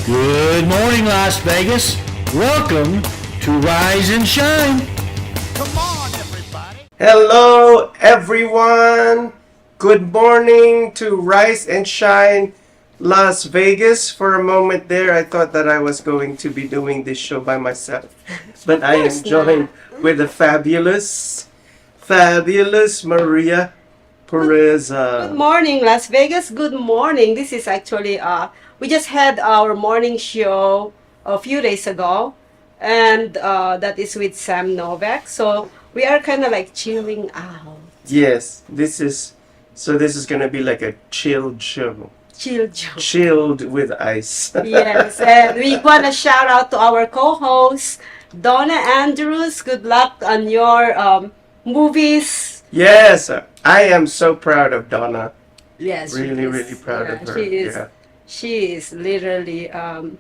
Good morning, Las Vegas. Welcome to Rise and Shine. Come on, everybody. Hello, everyone. Good morning to Rise and Shine Las Vegas. For a moment there, I thought that I was going to be doing this show by myself. But I am joined with the fabulous Maria Pureza. Good morning, Las Vegas. Good morning. This is actually we just had our morning show a few days ago, and that is with Sam Novak. So we are kind of like chilling out. Yes, this is gonna be like a chilled show. Chilled show. Chilled with ice. Yes, and we want to shout out to our co-host Donna Andrews. Good luck on your movies. Yes, I am so proud of Donna. Yes, Really proud of her. She is. Yeah. She is literally, and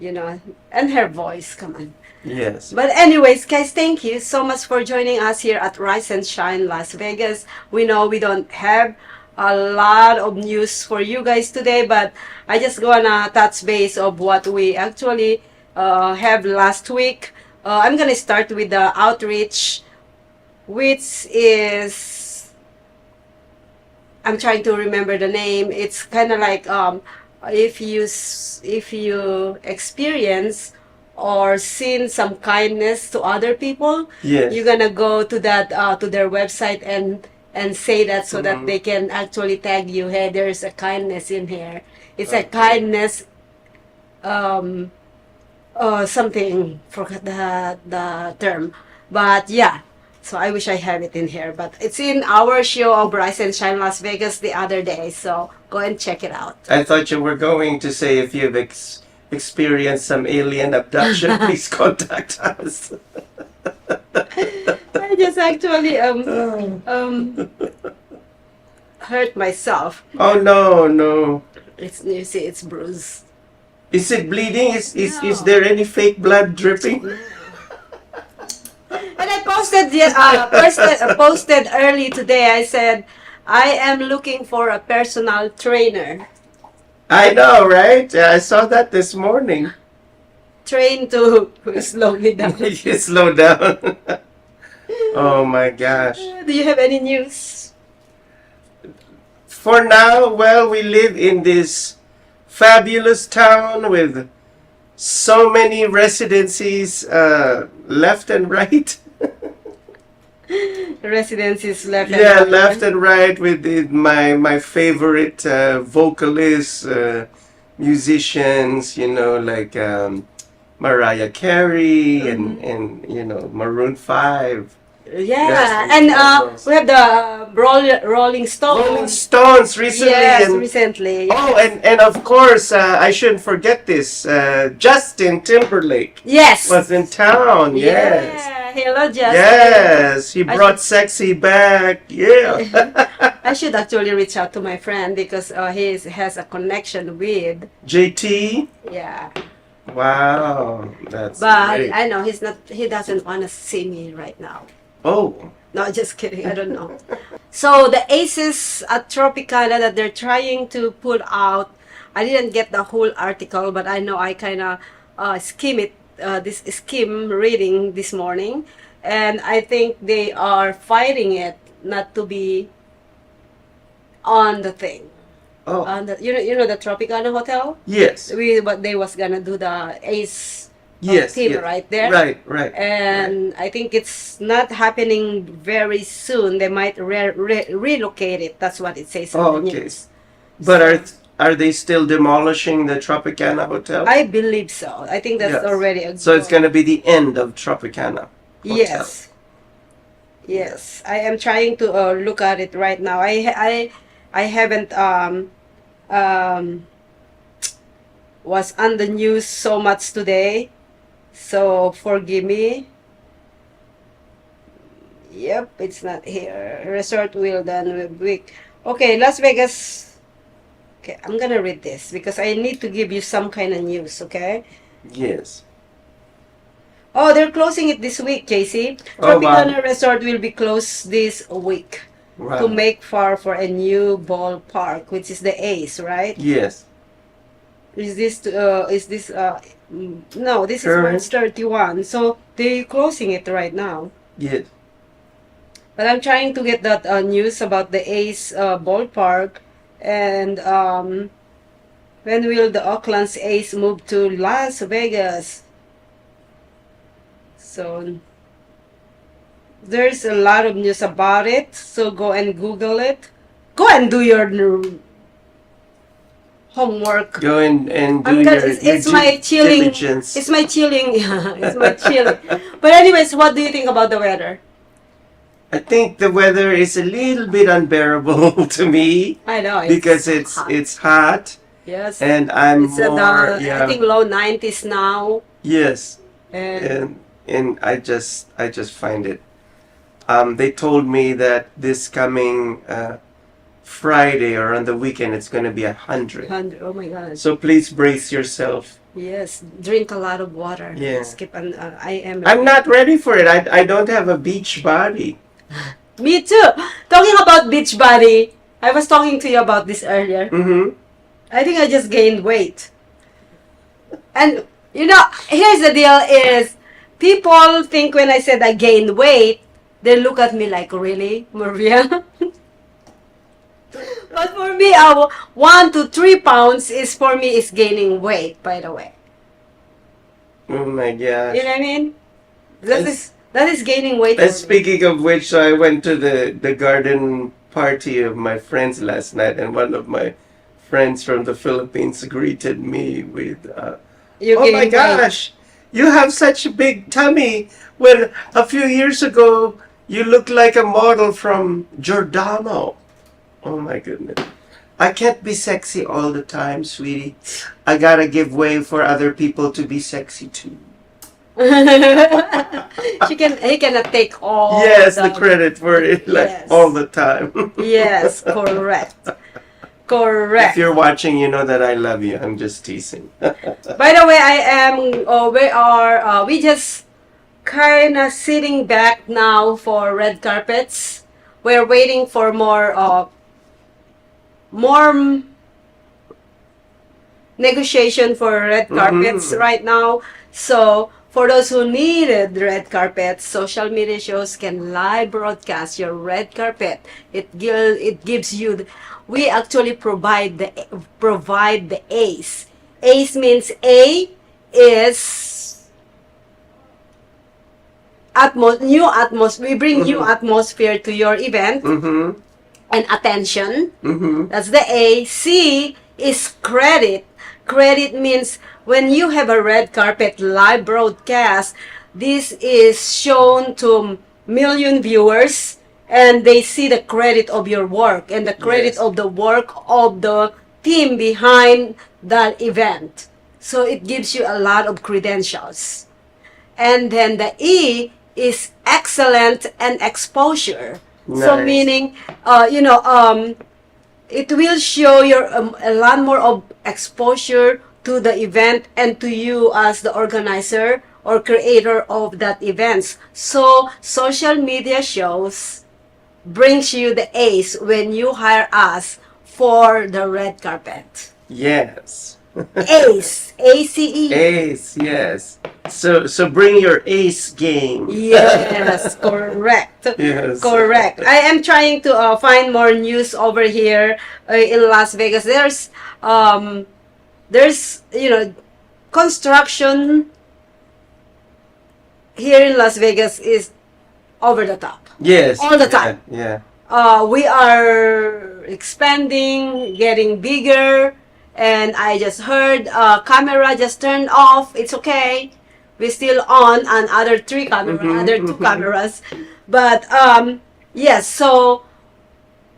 her voice. Come on. Yes. But anyways, guys, thank you so much for joining us here at Rise and Shine Las Vegas. We know we don't have a lot of news for you guys today, but I just gonna touch base of what we actually have last week. I'm gonna start with the outreach, which is, I'm trying to remember the name. It's kind of like if you experience or seen some kindness to other people, Yes. you're gonna go to that to their website and say that so that they can actually tag you. Hey, there's a kindness in here. It's a kindness. Something, forgot the term, but yeah. So I wish I have it in here, but it's in our show of Rise and Shine Las Vegas the other day. So go and check it out. I thought you were going to say if you've experienced some alien abduction, please contact us. I just actually hurt myself. Oh no. It's, you see, it's bruised. Is it bleeding? Is No. there any fake blood dripping? And I posted early today. I said, I am looking for a personal trainer. I know, right? Yeah, I saw that this morning. Train to slow me down. You slow down. Oh my gosh. Do you have any news? For now, well, we live in this fabulous town with so many residencies left and right. Residencies left. Yeah, and left and right with my favorite vocalists, musicians, like Mariah Carey and Maroon 5. Yeah, Yes, and yes. we have the Rolling Stones. Rolling Stones recently. Yes, and, recently. Oh, and of course, I shouldn't forget this. Justin Timberlake Yes. was in town. Yes. Yeah. Hello, Justin. Yes, he I brought sexy back. Yeah. I should actually reach out to my friend because he has a connection with. JT. Yeah. Wow, that's But great. I know he doesn't want to see me right now. Oh, No, just kidding. I don't know. So the Aces at Tropicana that they're trying to put out, I didn't get the whole article, but I know I kind of skim reading this morning, and I think they are fighting it not to be on the thing. oh, On the, you know the Tropicana Hotel. yes, But they was gonna do the Ace yes, team yes. right there. Right. And I think it's not happening very soon. They might relocate it. That's what it says Oh, on the okay. news. But are they still demolishing the Tropicana Hotel? I believe so. I think that's Yes. already a So it's goal. gonna be the end of Tropicana Hotel. Yes. Yes. I am trying to look at it right now. I haven't was on the news so much today. So forgive me. Yep, it's not here. Resort will done week. Okay, Las Vegas. Okay, I'm gonna read this because I need to give you some kind of news, okay? Yes. Oh, they're closing it this week, JC. Oh, wow. Tropicana Resort will be closed this week to Wow. make far for a new ballpark, which is the Ace, right? Yes. no, this is Current. March 31. So they're closing it right now. Yes. But I'm trying to get that news about the A's ballpark, and when will the Oakland's A's move to Las Vegas? So there's a lot of news about it. So go and Google it. Go and do your homework. Go and do I'm your, gonna, it's my chilling. diligence. It's my chilling. Yeah, it's my chilling. But anyways, what do you think about the weather? I think the weather is a little bit unbearable to me I know because it's hot yes. and I'm It's at more I think low 90s now, yes and and I just find it. They told me that this coming Friday or on the weekend it's going to be 100. oh my God. So please brace yourself. Yes, drink a lot of water. Yeah. Skip and I am. I'm not ready for it. I don't have a beach body. Me too. Talking about beach body, I was talking to you about this earlier. Mm-hmm. I think I just gained weight. And here's the deal: is people think when I said I gained weight, they look at me like, really, Maria? But for me, 1 to 3 pounds is gaining weight. By the way, Oh my gosh. you know what I mean? Yes. That is gaining weight. And for me. speaking of which, I went to the garden party of my friends last night, and one of my friends from the Philippines greeted me with, You "Oh my gaining weight. gosh, you have such a big tummy. When a few years ago you looked like a model from Giordano." Oh my goodness. I can't be sexy all the time, sweetie. I gotta give way for other people to be sexy too. He cannot take all. Yes, the credit for it, like Yes. all the time. Yes, correct. If Correct. you're watching, you know that I love you. I'm just teasing. By the way, we just kind of sitting back now for red carpets. We're waiting for more negotiation for red carpets right now. So for those who needed red carpets, social media shows can live broadcast your red carpet. It gives you. We actually provide the ACE. ACE means A is new atmosphere. We bring new atmosphere to your event. Mm-hmm. And attention. Mm-hmm. That's the A. C is credit. Credit means when you have a red carpet live broadcast, this is shown to million viewers and they see the credit of your work and the credit Yes. of the work of the team behind that event. So it gives you a lot of credentials. And then the E is excellent and exposure. So Nice. meaning, it will show your a lot more of exposure to the event and to you as the organizer or creator of that events. So social media shows brings you the ace when you hire us for the red carpet. Yes. Ace, ACE. Ace, yes. So bring your ace game. Yes, correct. Yes. Correct. I am trying to find more news over here in Las Vegas. There's construction here in Las Vegas is over the top. Yes. All the time. Yeah. We are expanding, getting bigger, and I just heard camera just turned off. It's okay. We're still on other two cameras. But yes, so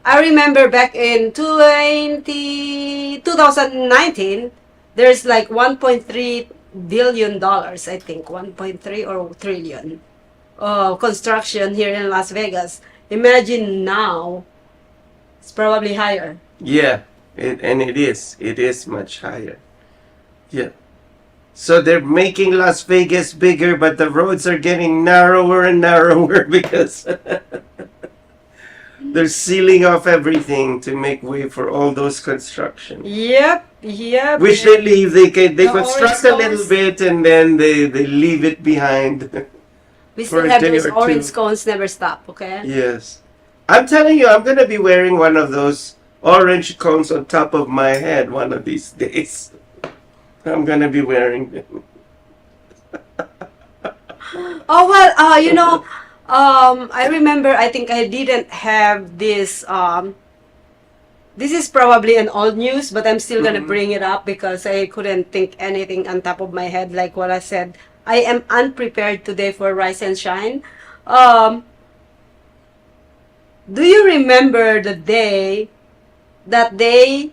I remember back in 2019, there's like $1.3 billion, I think, 1.3 or trillion construction here in Las Vegas. Imagine now, it's probably higher. Yeah. It is much higher. Yeah. So they're making Las Vegas bigger, but the roads are getting narrower and narrower because they're sealing off everything to make way for all those construction. Yep. Yeah. Which they leave. They The construct orange a little cones. bit and then they leave it behind We for still a have day those or orange two. cones never stop, okay? Yes. I'm telling you, I'm gonna be wearing one of those orange cones on top of my head one of these days. I'm gonna be wearing them. Oh, well, I remember, I think I didn't have this is probably an old news, but I'm still gonna bring it up because I couldn't think anything on top of my head, like what I said. I am unprepared today for Rise and Shine. Um, do you remember the day that they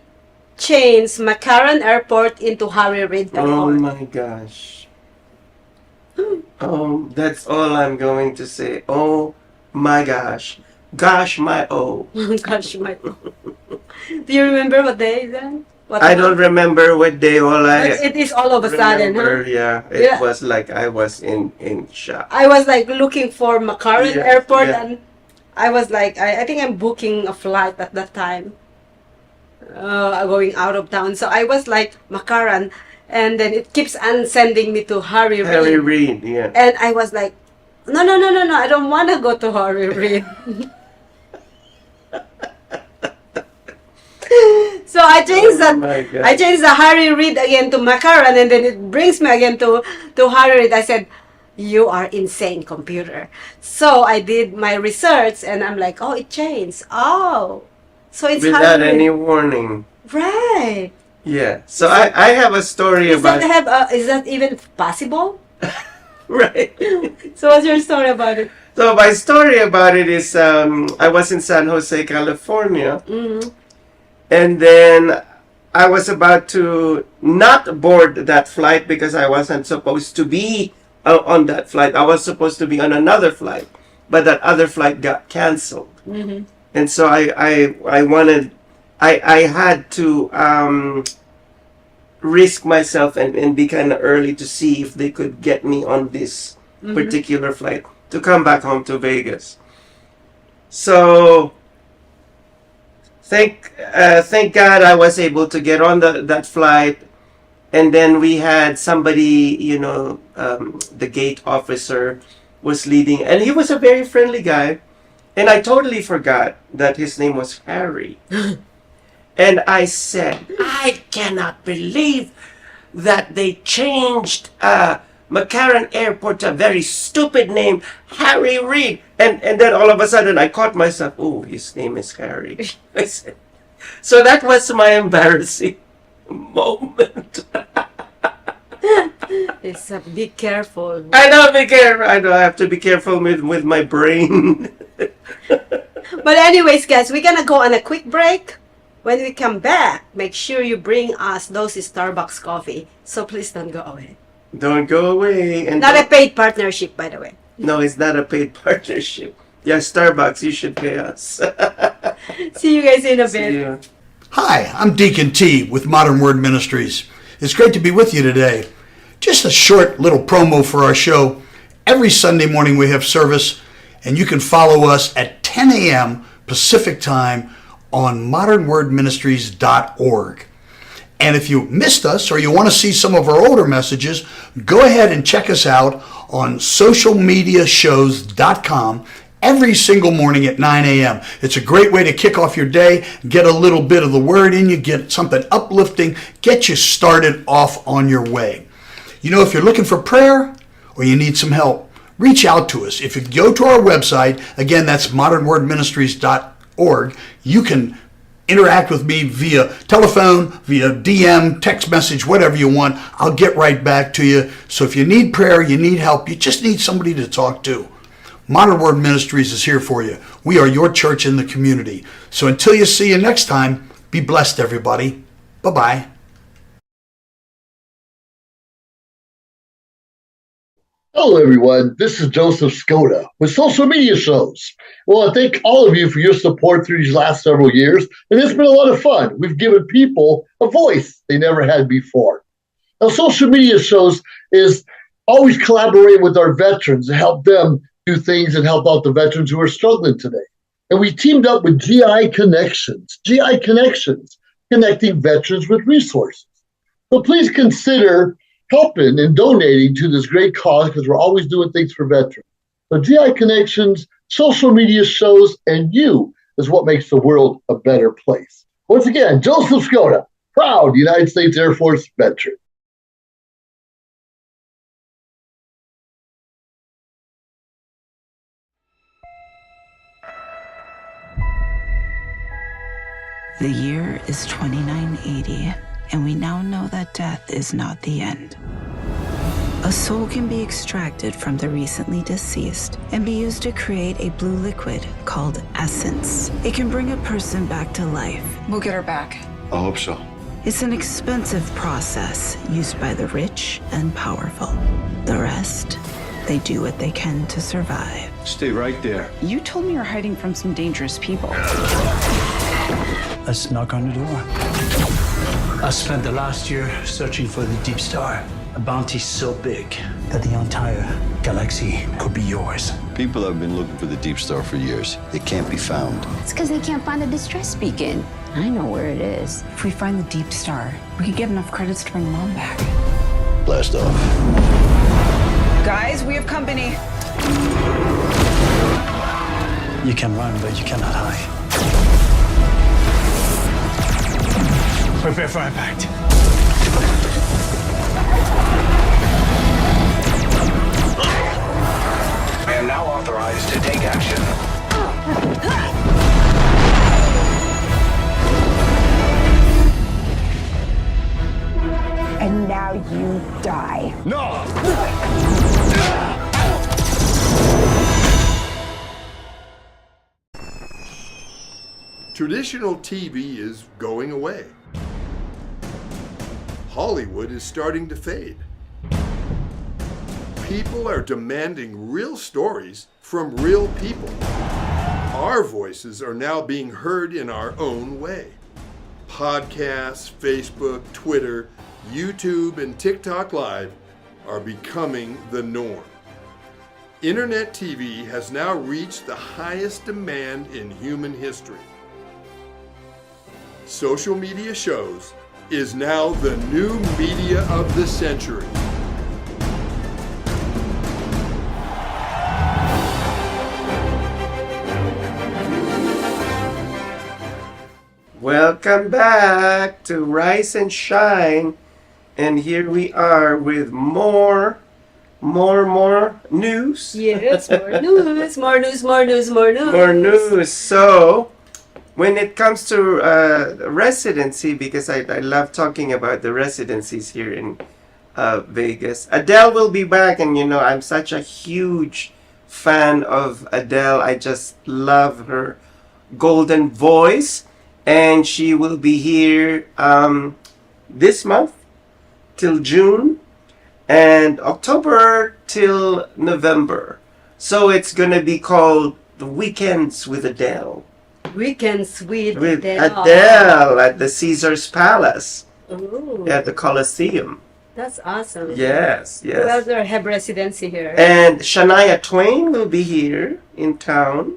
changed McCarran Airport into Harry Reid Oh Airport? my gosh. Oh, that's all I'm going to say. Oh my gosh. Gosh, my oh. Gosh, my. Do you remember what day then? What I month? don't remember what day. All But I it is all of a sudden, remember, huh? yeah, it Yeah. was like I was in shock. I was like looking for McCarran Yeah, Airport, yeah. and I was like, I think I'm booking a flight at that time, going out of town. So I was like McCarran, and then it keeps on sending me to Harry Harry Reid, Reid, yeah. and I was like, no, no, no, no, no, I don't want to go to Harry Reid. So I changed Oh my God. I changed the Harry Reid again to McCarran, and then it brings me again to Harry Reid. I said, "You are insane, computer." So I did my research, and I'm like, "Oh, it changed. Oh, so it's Without Harry any Reid, warning. right?" Yeah. So I have a story Is that about is that even possible? right. So what's your story about it? So my story about it is I was in San Jose, California, and then I was about to not board that flight because I wasn't supposed to be on that flight. I was supposed to be on another flight, but that other flight got canceled. And so I had to risk myself and be kind of early to see if they could get me on this particular flight to come back home to Vegas. So thank God I was able to get on that flight, and then we had somebody, the gate officer was leading, and he was a very friendly guy, and I totally forgot that his name was Harry. And I said, I cannot believe that they changed McCarran Airport to a very stupid name, Harry Reid. And then all of a sudden I caught myself, oh, his name is Harry. I said, so that was my embarrassing moment. It's be careful. I know, be careful. I know I have to be careful with my brain. But anyways, guys, we're gonna go on a quick break. When we come back, make sure you bring us those Starbucks coffee. So please don't go away. Don't go away. And Not a paid partnership, by the way. No, it's not a paid partnership. Yeah, Starbucks, you should pay us. See you guys in a See bit. you. Hi, I'm Deacon T with Modern Word Ministries. It's great to be with you today. Just a short little promo for our show. Every Sunday morning we have service, and you can follow us at 10 a.m. Pacific Time on modernwordministries.org. And if you missed us or you want to see some of our older messages, go ahead and check us out on socialmediashows.com every single morning at 9 a.m. It's a great way to kick off your day, get a little bit of the word in you, get something uplifting, get you started off on your way. You know, if you're looking for prayer or you need some help, reach out to us. If you go to our website, again, that's modernwordministries.org, you can interact with me via telephone, via DM, text message, whatever you want. I'll get right back to you. So if you need prayer, you need help, you just need somebody to talk to, Modern Word Ministries is here for you. We are your church in the community. So until you see you next time, be blessed, everybody. Bye-bye. Hello, everyone. This is Joseph Skoda with Social Media Shows. Well, I thank all of you for your support through these last several years, and it's been a lot of fun. We've given people a voice they never had before. Now, Social Media Shows is always collaborating with our veterans to help them do things and help out the veterans who are struggling today. And we teamed up with GI Connections. GI Connections connecting veterans with resources. So please consider helping and donating to this great cause because we're always doing things for veterans. So GI Connections, social media shows, and you is what makes the world a better place. Once again, Joseph Skoda, proud United States Air Force veteran. The year is 2980, and we now know that death is not the end. A soul can be extracted from the recently deceased and be used to create a blue liquid called essence. It can bring a person back to life. We'll get her back. I hope so. It's an expensive process used by the rich and powerful. The rest, they do what they can to survive. Stay right there. You told me you're hiding from some dangerous people. Let's knock on the door. I spent the last year searching for the Deep Star, a bounty so big that the entire galaxy could be yours. People have been looking for the Deep Star for years. It can't be found. It's because they can't find the distress beacon. I know where it is. If we find the Deep Star, we could get enough credits to bring Mom back. Blast off. Guys, we have company. You can run, but you cannot hide. Prepare for impact. I am now authorized to take action. And now you die. No! Traditional TV is going away. Hollywood is starting to fade. People are demanding real stories from real people. Our voices are now being heard in our own way. Podcasts, Facebook, Twitter, YouTube, and TikTok Live are becoming the norm. Internet TV has now reached the highest demand in human history. Social media shows is now the new media of the century. Welcome back to Rise and Shine. And here we are with more news. Yes, more news, more news, more news, more news. More news. So, when it comes to residency, because I love talking about the residencies here in Vegas, Adele will be back, and you know I'm such a huge fan of Adele. I just love her golden voice, and she will be here this month till June, and October till November. So it's gonna be called the Weekends with Adele. Weekends with Adele at the Caesar's Palace Ooh, at the Colosseum. that's awesome. Yes, Who yes. else have residency here? And Shania Twain will be here in town.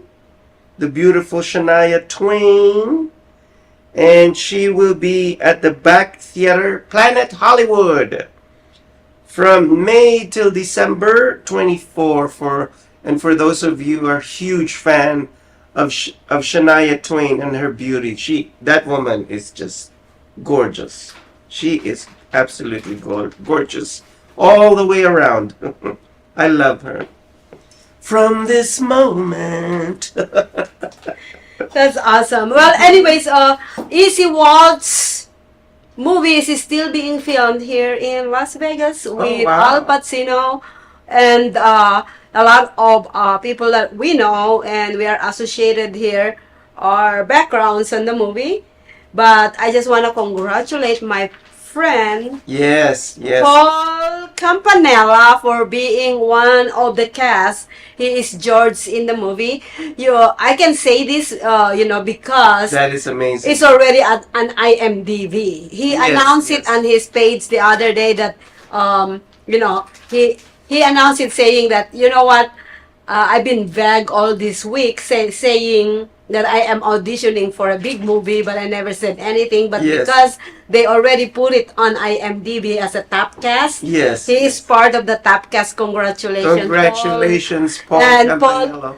The beautiful Shania Twain. And she will be at the Back Theater, Planet Hollywood, from May till December 24. For those of you who are huge fan of Shania Twain and her beauty, that woman is just gorgeous. She is absolutely gorgeous all the way around. I love her. From this moment. That's awesome. Well, anyways, Easy Waltz movie is still being filmed here in Las Vegas with wow. Al Pacino and a lot of people that we know and we are associated here, our backgrounds in the movie. But I just want to congratulate my friend Yes. Paul Campanella for being one of the cast. He is George in the movie. I can say this, because That is amazing. it's already at an IMDb. He Yes, announced it yes. on his page the other day that, he announced it saying that, you know what, I've been vague all this week saying that I am auditioning for a big movie, but I never said anything. But Yes. because they already put it on IMDb as a top cast, Yes. he is part of the top cast. Congratulations, Congratulations, Paul. Paul And Campanello.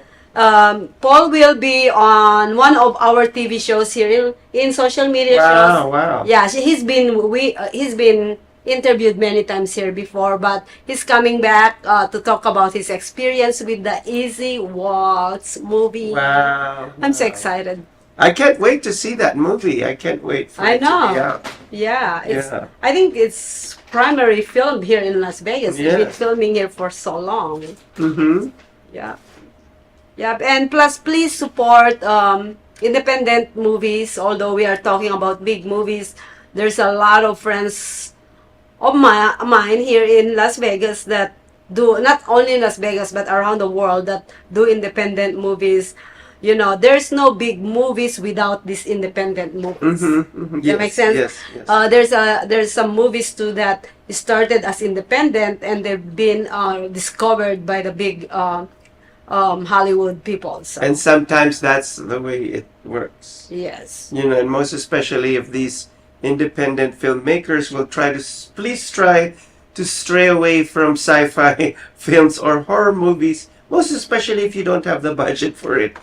Paul will be on one of our TV shows here in social media shows. Wow. Yeah, he's been interviewed many times here before, but he's coming back to talk about his experience with the Easy Waltz movie. Wow. I'm so excited. I can't wait to see that movie. I can't wait for it to be out. Yeah, Yeah. I think it's primary filmed here in Las Vegas. It's been Yes. filming here for so long. Mm-hmm. Yeah. Yeah, and plus please support independent movies. Although we are talking about big movies, there's a lot of friends of mine here in Las Vegas that do, not only in Las Vegas but around the world, that do independent movies. You know, there's no big movies without these independent movies. Mm-hmm. That makes sense. Yes. There's some movies too that started as independent and they've been discovered by the big Hollywood people. So. And sometimes that's the way it works. Yes. You know, and most especially if these independent filmmakers will please try to stray away from sci-fi films or horror movies, most especially if you don't have the budget for it,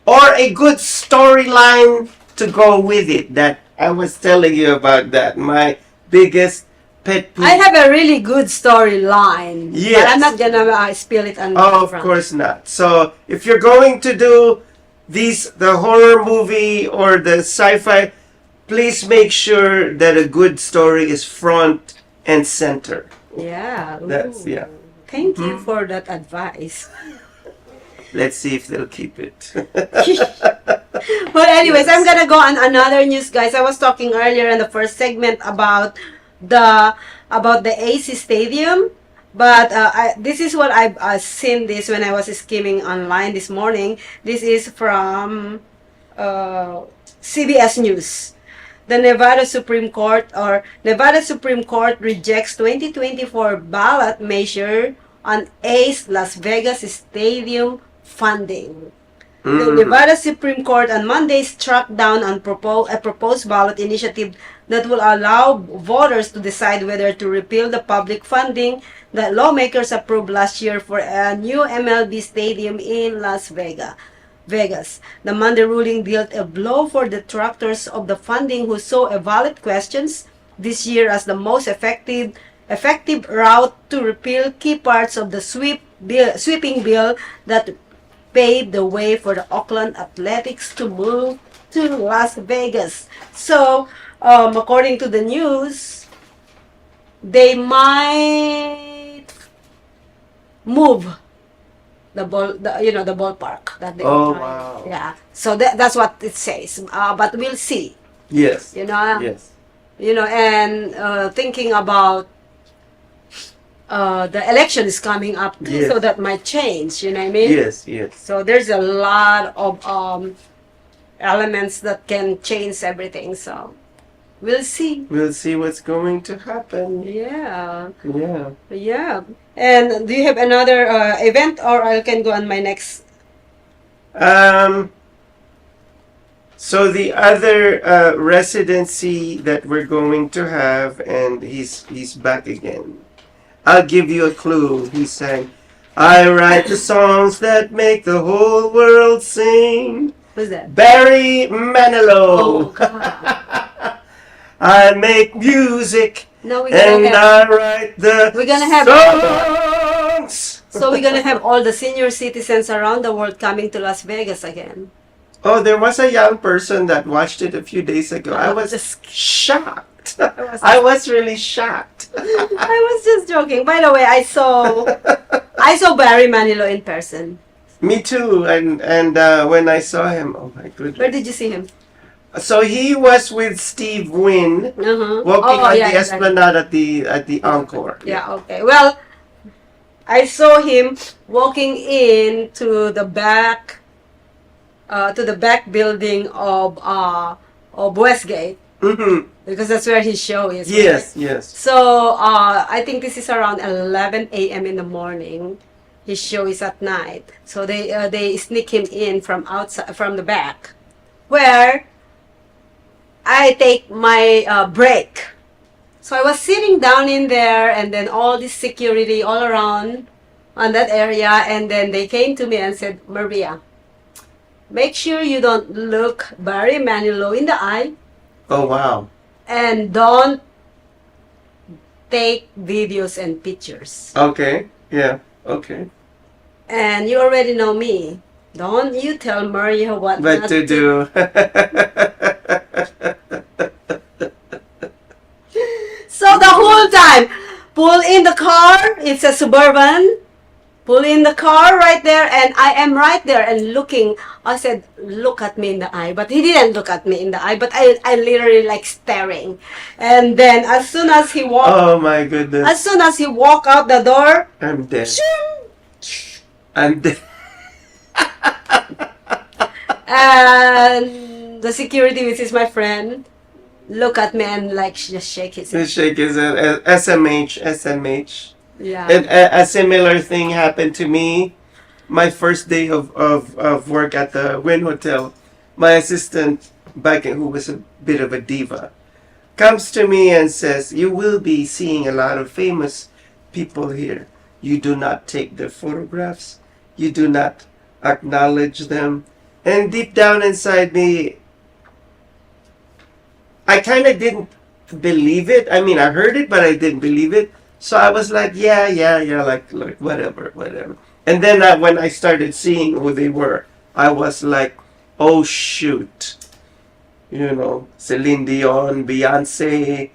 or a good storyline to go with it. That I was telling you about that. My biggest pet peeve. I have a really good storyline. Yes. But I'm not gonna spill it on Oh, of course not. So if you're going to do the horror movie or the sci-fi, please make sure that a good story is front and center. Yeah. That's Ooh. Thank you for that advice. Let's see if they'll keep it. But anyways, I'm gonna go on another news, guys. I was talking earlier in the first segment about the AC Stadium, but this is what I've seen this when I was skimming online this morning. This is from CBS News. The Nevada Supreme Court rejects 2024 ballot measure on A's Las Vegas Stadium funding. The Nevada Supreme Court on Monday struck down on a proposed ballot initiative that will allow voters to decide whether to repeal the public funding that lawmakers approved last year for a new MLB stadium in Las Vegas. The Monday ruling dealt a blow for detractors of the funding who saw a valid questions this year as the most effective route to repeal key parts of the sweeping bill that paved the way for the Oakland Athletics to move to Las Vegas. So, according to the news, they might move the ballpark that they. Oh, wow. Yeah. So that's what it says. But we'll see. Yes. You know. Yes. You know, and thinking about the election is coming up too, Yes. so that might change. You know what I mean? Yes. Yes. So there's a lot of elements that can change everything. So we'll see. We'll see what's going to happen. Yeah. Yeah. Yeah. And do you have another event, or I can go on my next? So the other residency that we're going to have, and he's back again. I'll give you a clue. He sang, "I write the songs that make the whole world sing." Who's that? Barry Manilow. Oh, God. I make music. No, and I write the we're gonna have songs. So we're gonna have all the senior citizens around the world coming to Las Vegas again. Oh, there was a young person that watched it a few days ago. I was just shocked. I was really shocked. I was just joking. By the way, I saw Barry Manilow in person. Me too. And when I saw him, oh my goodness. Where did you see him? So he was with Steve Wynn, walking on the Esplanade at the Encore. Yeah. Okay. Well, I saw him walking into the back building of Westgate. Mm-hmm. Because that's where his show is. Yes, right? yes. So I think this is around 11 a.m. in the morning, his show is at night. So they sneak him in from outside, from the back, where I take my break. So I was sitting down in there, and then all this security all around on that area, and then they came to me and said, Maria, make sure you don't look Barry Manilow in the eye, Oh, wow. and don't take videos and pictures. Okay. Yeah. Okay. And you already know me. Don't you tell Maria what What not to do? So the whole time, pull in the car, it's a Suburban, pull in the car right there, and I am right there and looking. I said, look at me in the eye, but he didn't look at me in the eye, but I literally like staring. And then as soon as he walked, Oh my goodness. as soon as he walked out the door, I'm dead. shoo, I'm dead. and the security, which is my friend, look at me and like just shake his The head. shake is a SMH. Yeah. And a similar thing happened to me. My first day of work at the Wynn Hotel, my assistant, back who was a bit of a diva, comes to me and says, you will be seeing a lot of famous people here. You do not take their photographs. You do not acknowledge them. And deep down inside me, I kind of didn't believe it. I mean, I heard it, but I didn't believe it. So I was like, yeah, like whatever. And then when I started seeing who they were, I was like, oh shoot. You know, Celine Dion, Beyonce.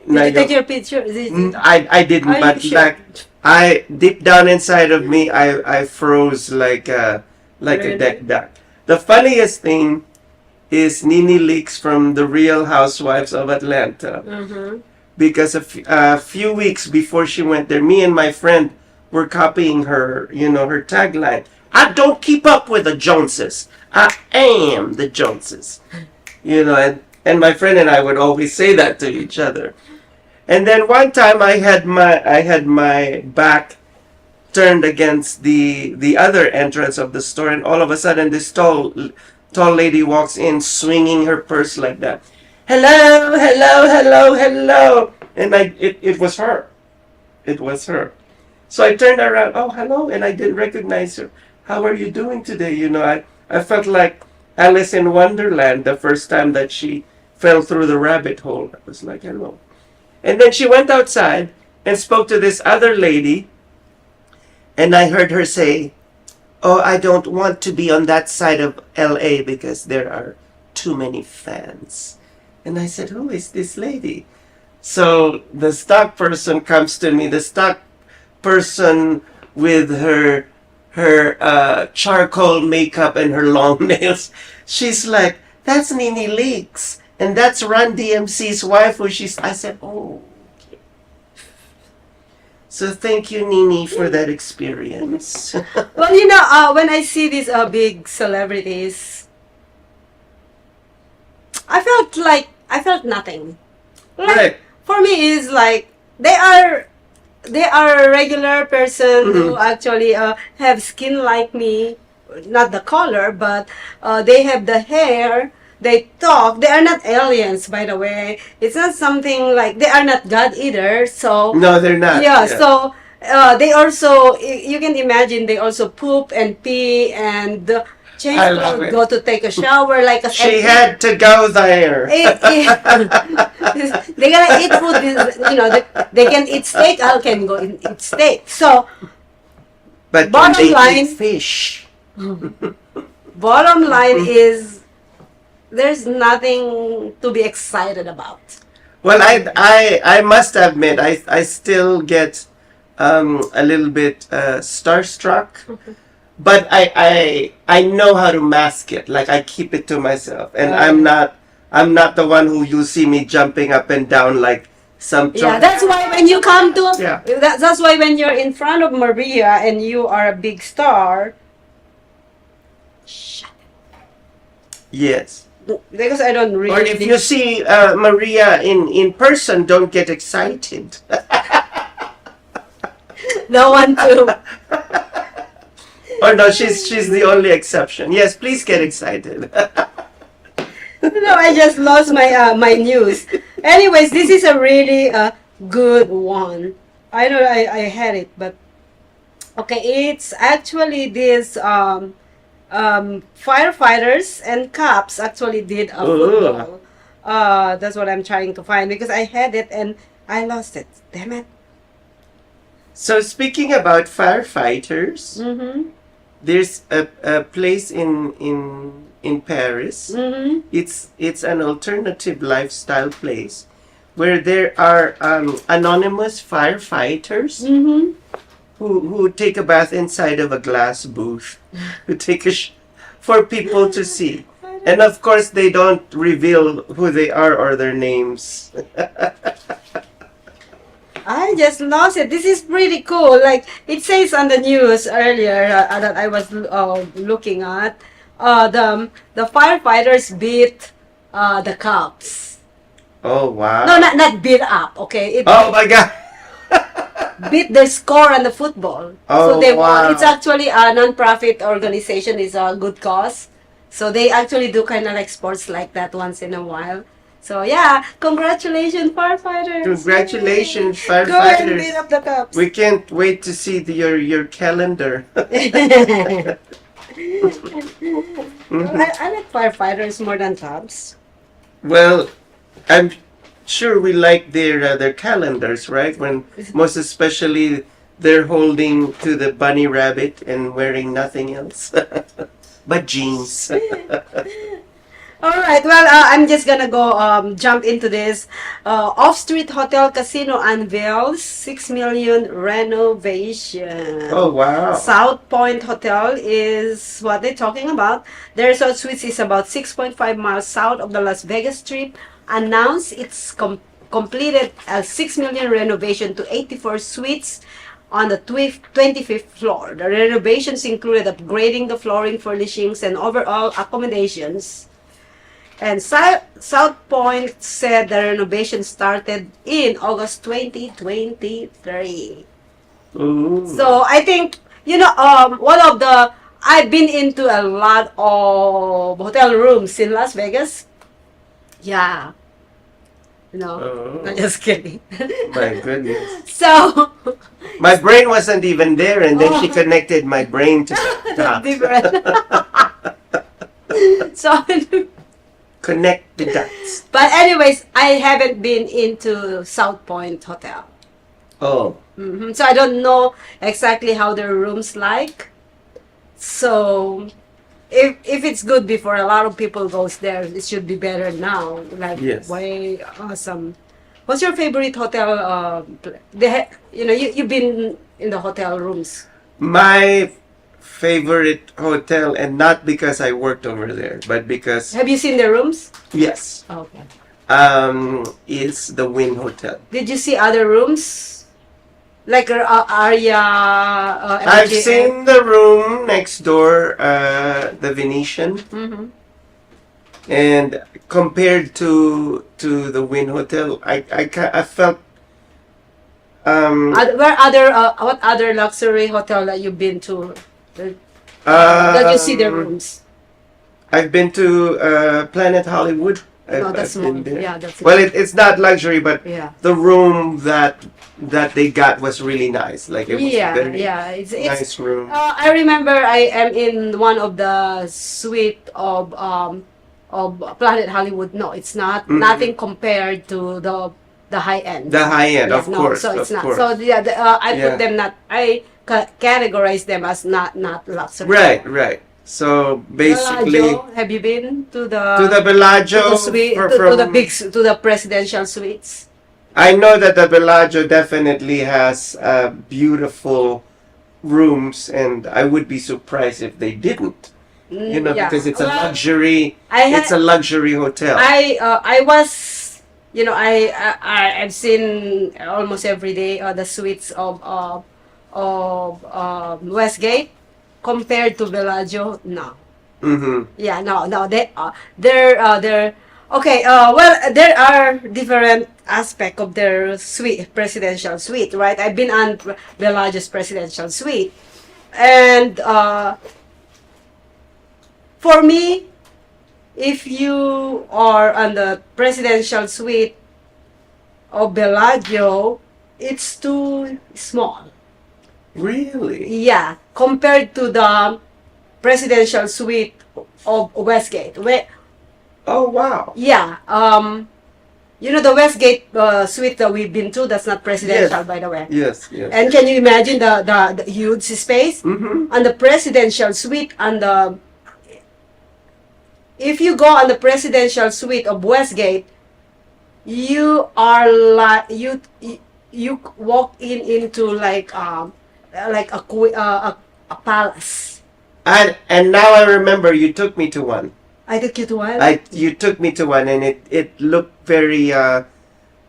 Did you take your picture? I didn't, Are you but sure? like, deep down inside of me, I froze like a Really? dead duck. The funniest thing is Nene Leakes from The Real Housewives of Atlanta. Mm-hmm. Because a few weeks before she went there, me and my friend were copying her, her tagline. I don't keep up with the Joneses. I am the Joneses. And my friend and I would always say that to each other. And then one time I had my back turned against the other entrance of the store, and all of a sudden this tall lady walks in swinging her purse like that. Hello, hello, hello, hello. And it was her. It was her. So I turned around, oh, hello, and I didn't recognize her. How are you doing today? I felt like Alice in Wonderland the first time that she fell through the rabbit hole. I was like, hello. And then she went outside and spoke to this other lady, and I heard her say, oh, I don't want to be on that side of LA because there are too many fans. And I said, who is this lady? So the stock person comes to me, the stock person with her charcoal makeup and her long nails. She's like, that's Nene Leakes, and that's Run DMC's wife. I said, oh, okay. So thank you, Nene, for that experience. Well, when I see these big celebrities, I felt nothing. Right. For me, is like they are a regular person who actually have skin like me, not the color, but they have the hair. They talk. They are not aliens, by the way. It's not something like they are not God either. So No, they're not. yeah. So they also, you can imagine, they also poop and pee and change I love clothes, it. go to take a shower like a. She had to go there. They gotta eat food. They can eat steak. I can go and eat steak. So But bottom they line- eat fish. bottom line is, there's nothing to be excited about. Well, I must admit, I still get a little bit starstruck, but I know how to mask it. Like, I keep it to myself, and I'm not the one who you see me jumping up and down like some. Yeah, that's why when you come to, Yeah. that's why when you're in front of Maria and you are a big star, shut Yes. it. Because I don't really. Or if you see Maria in person, don't get excited. don't want to. Or no, she's the only exception. Yes, please get excited. No, I just lost my news. Anyways, this is a really good one. I know I had it, but okay, it's actually this firefighters and cops actually did a football. That's what I'm trying to find because I had it and I lost it. Damn it. So speaking about firefighters, there's a place in Paris. It's an alternative lifestyle place where there are anonymous firefighters who take a bath inside of a glass booth, who take for people to see. And of course, they don't reveal who they are or their names. I just lost it. This is pretty cool. Like it says on the news earlier that I was looking at, the firefighters beat the cops. Oh wow! No, not beat up. Okay. Oh my God! Beat the score on the football. Oh So they wow! won. It's actually a non-profit organization. It's a good cause. So they actually do kind of like sports like that once in a while. So yeah, congratulations, firefighters! Congratulations, Yay. Go ahead and beat firefighters! up the cops. We can't wait to see your calendar. I like firefighters more than cops. Well, I'm sure we like their calendars, right? When most especially they're holding to the bunny rabbit and wearing nothing else but jeans. All right. Well, I'm just gonna go jump into this. Off-Street Hotel Casino unveils 6 million renovation. Oh wow! South Point Hotel is what they're talking about. Their resort suites is about 6.5 miles south of the Las Vegas Strip. Announced its completed a 6 million renovation to 84 suites on the 25th floor. The renovations included upgrading the flooring, furnishings, and overall accommodations. And South Point said the renovation started in August 2023. Ooh. So I think, I've been into a lot of hotel rooms in Las Vegas. Yeah. I'm just kidding. My goodness. So, My brain wasn't even there, and then she connected my brain to dots. different. So, Connect the dots. but anyways, I haven't been into South Point Hotel. Oh. So I don't know exactly how their rooms like. So if it's good before a lot of people goes there, it should be better now. Like Yes. way awesome. What's your favorite hotel? You've been in the hotel rooms. My favorite hotel, and not because I worked over there, but because Have you seen the rooms? yes, Okay. is the Wynn Hotel. Did you see other rooms? Like Aria? I've MGM? seen the room next door, the Venetian, and compared to the Wynn Hotel, I felt What other luxury hotel that you've been to? That you see the rooms? I've been to Planet Hollywood. That's I've been more. there. Yeah, that's Well, it's not luxury, but yeah. the room that they got was really nice. Like it was very It's nice room. I remember I am in one of the suite of Planet Hollywood. No, it's not nothing compared to the high end. The high end, of course. So it's of not. course. So yeah, I Yeah. put them not. I categorize them as not luxury. Right. So basically, Bellagio, have you been to the Bellagio, to the suite, for- to the from- to the presidential suites? I know that the Bellagio definitely has beautiful rooms, and I would be surprised if they didn't. Yeah. Because it's a Well, luxury. I It's a luxury hotel. I was, I've seen almost every day the suites of Westgate compared to Bellagio. No, yeah, no, they're okay. Well, there are different aspects of their suite, presidential suite, right? I've been on Bellagio's presidential suite, And for me, if you are on the presidential suite of Bellagio, it's too small. Really? Yeah, compared to the presidential suite of Westgate. Oh, wow. Yeah, you know the Westgate suite that we've been to, that's not presidential, Yes. by the way. Yes, yes. And can you imagine the huge space? Mm-hmm. On the presidential suite, if you go on the presidential suite of Westgate, you are like you walk into like a palace. And now I remember you took me to one. I took you to one. You took me to one, and it looked very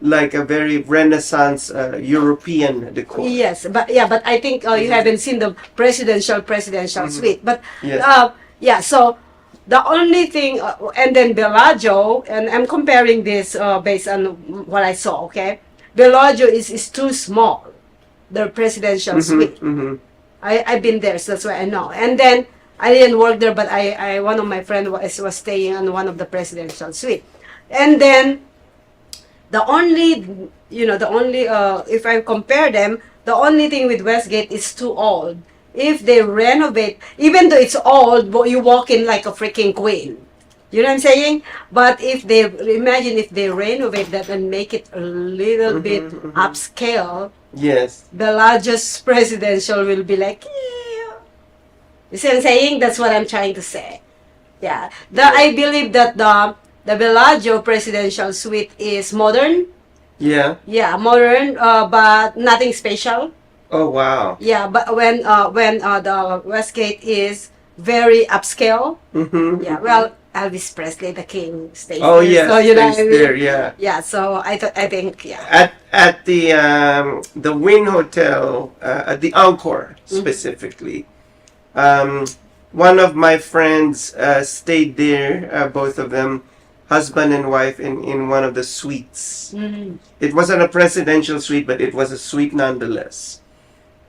like a very Renaissance European decor. Yes, but I think you haven't seen the presidential suite. But Yes. yeah, so the only thing, and then Bellagio, and I'm comparing this based on what I saw. Okay, Bellagio is too small. The presidential suite. Mm-hmm. I've been there, so that's why I know. And then I didn't work there, but I one of my friends was staying on one of the presidential suite. And then the only if I compare them, the only thing with Westgate is too old. If they renovate, even though it's old, but you walk in like a freaking queen. You know what I'm saying? But if they renovate that and make it a little bit upscale, Yes. Bellagio's presidential will be like, yeah. You see what I'm saying? That's what I'm trying to say. Yeah. I believe that the Bellagio presidential suite is modern. Yeah. Yeah, modern, but nothing special. Oh, wow. Yeah, but when the Westgate is very upscale. Mm-hmm. Yeah, well, Elvis Presley, the king, stays Oh, there. yes, So, you know stays what I mean? there, yeah. Yeah, so I think, yeah. At the Wynn Hotel, at the Encore specifically, one of my friends stayed there, both of them, husband and wife, in one of the suites. Mm-hmm. It wasn't a presidential suite, but it was a suite nonetheless.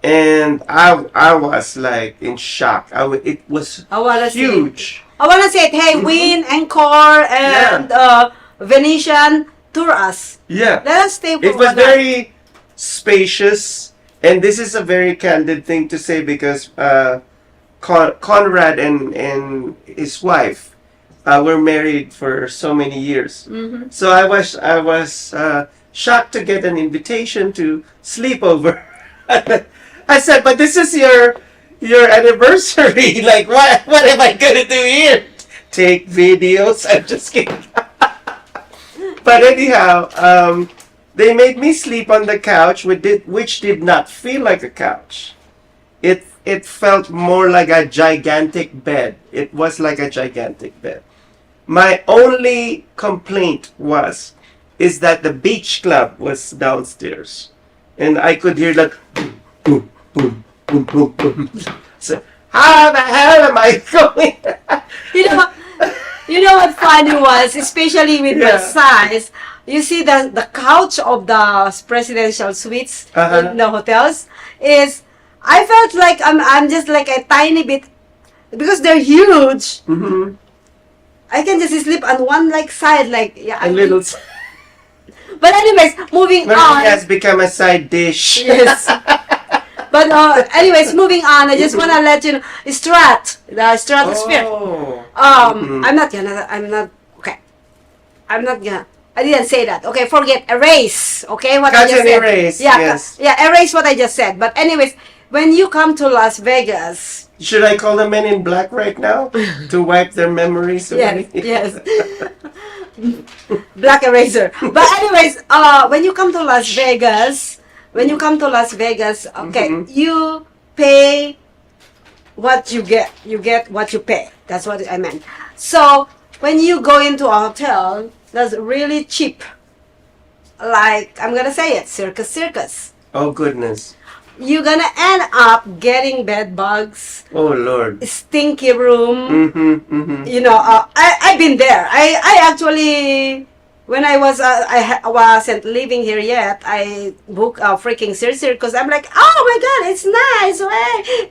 And I was like in shock. It was huge. I want to say, hey, Wynn, Encore, and Venetian, tour us. Yeah. Let us stay for It was one night. very spacious, and this is a very candid thing to say because Conrad and his wife were married for so many years. Mm-hmm. So I was shocked to get an invitation to sleep over. I said, but this is your anniversary. Like, what am I gonna do here? Take videos? I'm just kidding. But anyhow, they made me sleep on the couch, which did not feel like a couch. It felt more like a gigantic bed. It was like a gigantic bed. My only complaint is that the beach club was downstairs, and I could hear that boom, boom, boom, boom, boom, boom. So how the hell am I going? You know what funny was, especially with my size. You see the couch of the presidential suites in the hotels is. I felt like I'm just like a tiny bit because they're huge. Mm-hmm. I can just sleep on one like side, like a little. But anyways, moving on. It has become a side dish. Yes. But anyways, moving on. I just wanna let you know, the stratosphere. Oh. I'm not gonna. I didn't say that. Okay, forget. Erase. Okay, what I just said. Erase. Yeah, yes. Yeah, erase what I just said. But anyways, when you come to Las Vegas. Should I call the Men in Black right now to wipe their memories away? Yes. Black eraser. But anyways, when you come to Las Vegas, okay, you pay what you get. You get what you pay. That's what I meant. So when you go into a hotel that's really cheap, like I'm gonna say it, circus. Oh goodness. You're gonna end up getting bed bugs. Oh Lord. Stinky room. Mm-hmm, mm-hmm. You know, I've been there. I actually when I was wasn't living here yet, I booked a freaking circus. I'm like, oh my god, it's nice.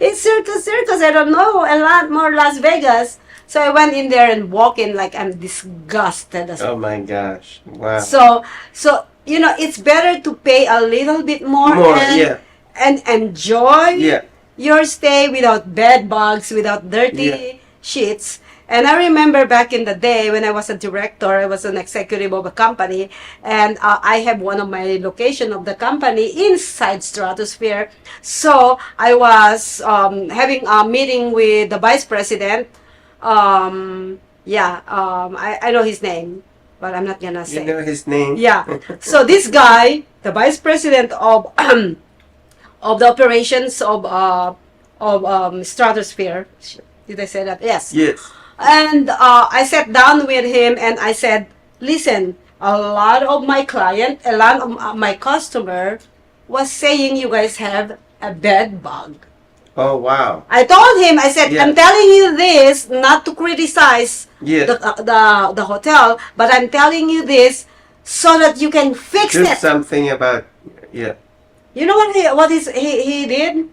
It's circus. I don't know a lot more Las Vegas. So I went in there and walked in like I'm disgusted. Oh my gosh! Wow. So it's better to pay a little bit more, and enjoy your stay without bed bugs, without dirty sheets. And I remember back in the day when I was a director, I was an executive of a company, and I have one of my location of the company inside Stratosphere. So I was having a meeting with the vice president. I know his name, but I'm not gonna say. You know his name? Yeah. So this guy, the vice president of of the operations of Stratosphere. Did I say that? Yes. Yes. And I sat down with him and I said, listen, a lot of my client, a lot of my customer was saying you guys have a bed bug. Oh, wow. I told him, I said, I'm telling you this not to criticize the hotel, but I'm telling you this so that you can fix it. Do something about, You know what he did?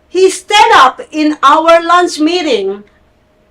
He stood up in our lunch meeting.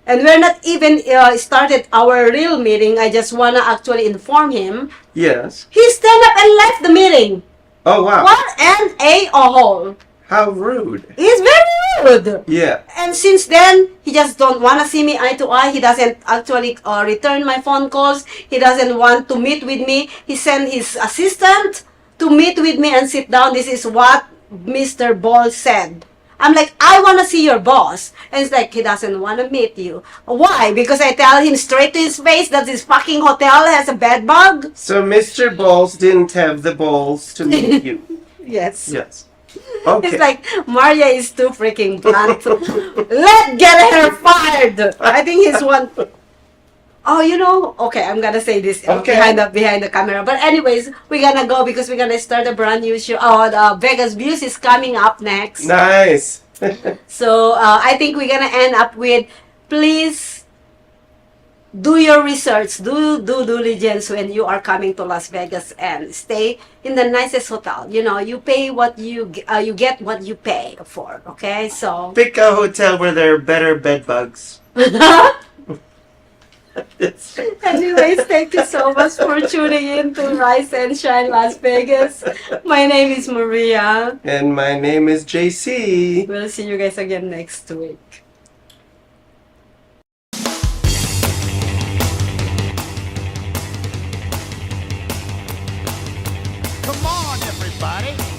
And we're not even started our real meeting. I just want to actually inform him. Yes. He stand up and left the meeting. Oh, wow. What an a-hole. How rude. He's very rude. Yeah. And since then, he just don't want to see me eye to eye. He doesn't actually return my phone calls. He doesn't want to meet with me. He sent his assistant to meet with me and sit down. This is what Mr. Ball said. I'm like, I want to see your boss. And it's like, he doesn't want to meet you. Why? Because I tell him straight to his face that this fucking hotel has a bed bug? So Mr. Balls didn't have the balls to meet you. Yes. Yes. Okay. It's like, Maria is too freaking blunt. Get her fired. I think he's one... Oh, okay, I'm gonna say this behind the camera. But anyways, we're gonna go because we're gonna start a brand new show. The Vegas Views is coming up next. Nice. So I think we're gonna end up with, please do your research, do due diligence when you are coming to Las Vegas and stay in the nicest hotel. You pay what you get what you pay for. Okay, so pick a hotel where there are better bed bugs. Anyways, thank you so much for tuning in to Rise and Shine Las Vegas. My name is Maria. And my name is JC. We'll see you guys again next week. Come on, everybody.